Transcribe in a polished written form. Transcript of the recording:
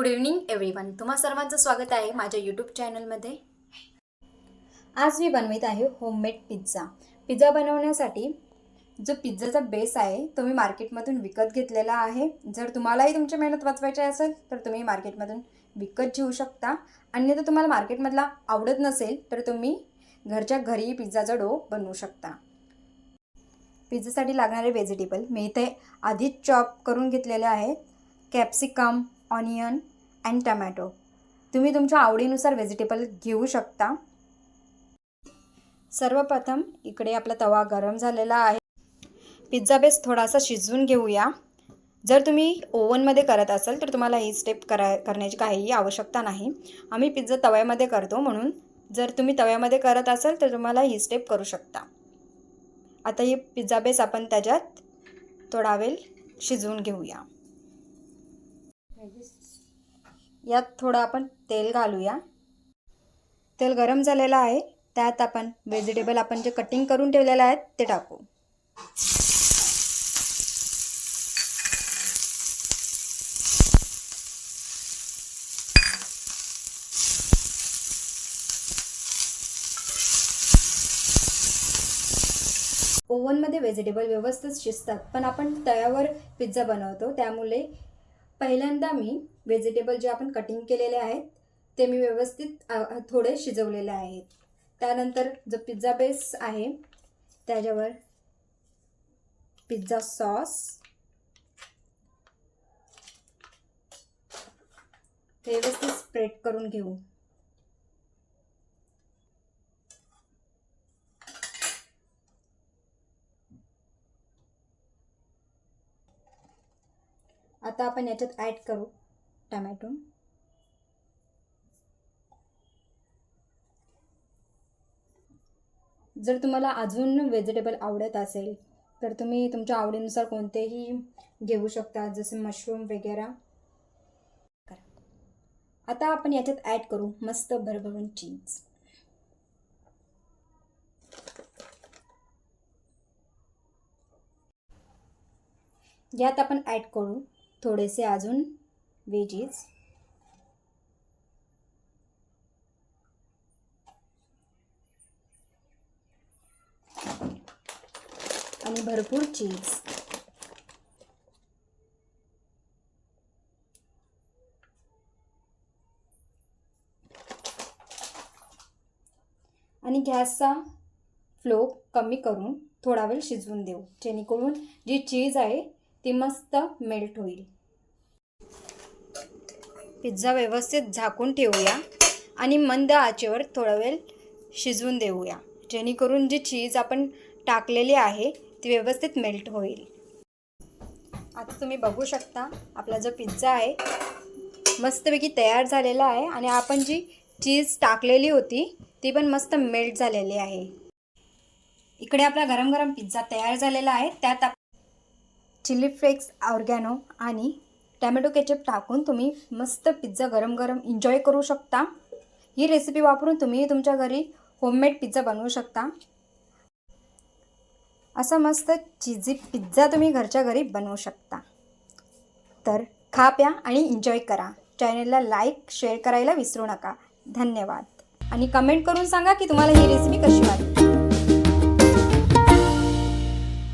Good evening everyone. तुम्हा सर्वांचं स्वागत आहे माझ्या यूट्यूब चॅनलमध्ये. आज मी बनवित आहे होममेड पिझ्झा. पिझ्झा बनवण्यासाठी जो पिझ्झाचा बेस आहे तो मी मार्केटमधून विकत घेतलेला आहे. जर तुम्हालाही तुमची मेहनत वाचवायची असेल तर तुम्ही मार्केटमधून विकत घेऊ शकता. आणि जर तुम्हाला मार्केटमधला आवडत नसेल तर तुम्ही घरच्या घरी पिझ्झाचा डो बनवू शकता. पिझ्झासाठी लागणारे व्हेजिटेबल मी इथे आधीच चॉप करून घेतलेले आहेत. Capsicum, onion and tomato. तुम्ही तुमच्या आवडीनुसार व्हेजिटेबल घेऊ शकता. सर्वप्रथम इकडे आपला तवा गरम झालेला आहे. पिझ्झा बेस थोडासा शिजवून घेऊया. जर तुम्ही ओव्हनमध्ये करत असाल तर तुम्हाला ही स्टेप करण्याची काहीही आवश्यकता नाही. आम्ही पिझ्झा तव्यामध्ये करतो, म्हणून जर तुम्ही तव्यामध्ये करत असाल तर तुम्हाला ही स्टेप करू शकता. आता ही पिझ्झा बेस आपण त्याच्यात थोडा वेळ शिजवून घेऊया. यात थोडं आपण तेल घालूया. तेल गरम झालेलं आहे. त्यात आपण व्हेजिटेबल आपण जे कटिंग करून ठेवलेले आहेत ते टाकू. ओव्हनमध्ये व्हेजिटेबल व्यवस्थित शिजतात, पण आपण तव्यावर पिझ्झा बनवतो, त्यामुळे पहिल्यांदा मी व्हेजिटेबल जे आपण कटिंग केलेले आहेत ते मी व्यवस्थित थोडे शिजवलेले आहेत. त्यानंतर जो पिझ्झा बेस आहे त्याच्यावर पिझ्झा सॉस, व्यवस्थित स्प्रेड करून घेऊ. आता आपण याच्यात ॲड करू टमॅटो. जर तुम्हाला अजून व्हेजिटेबल आवडत असेल तर तुम्ही तुमच्या आवडीनुसार कोणतेही घेऊ शकता, जसे मशरूम वगैरे. आता आपण याच्यात ॲड करू मस्त भरभरून चीज. यात आपण ॲड करू थोडेसे अजून व्हेजीज. आणि भरपूर चीज. आणि गॅसचा फ्लो कमी करून थोडा वेळ शिजवून देऊ, जेणेकरून जी चीज आहे ती मस्त मेल्ट होईल. पिझ्झा व्यवस्थित झाकून ठेवूया आणि मंद आचेवर थोडा वेळ शिजवून देऊया, जेणेकरून जी चीज आपण टाकलेली आहे ती व्यवस्थित मेल्ट होईल. आता तुम्ही बघू शकता आपला जो पिझ्झा आहे मस्तपैकी तयार झालेला आहे. आणि आपण जी चीज टाकलेली होती ती पण मस्त मेल्ट झालेली आहे. इकडे आपला गरम गरम पिझ्झा तयार झालेला आहे. त्यात चिली फ्लेक्स, ऑर्गॅनो आणि टॅमॅटो केचप टाकून तुम्ही मस्त पिझ्झा गरम गरम एन्जॉय करू शकता. ही रेसिपी वापरून तुम्ही तुमच्या घरी होममेड पिझ्झा बनवू शकता. असा मस्त चीजी पिझ्झा तुम्ही घरच्या घरी बनवू शकता. तर खा प्या आणि एन्जॉय करा. चॅनलला लाईक शेअर करायला विसरू नका. धन्यवाद. आणि कमेंट करून सांगा की तुम्हाला ही रेसिपी कशी वाटली.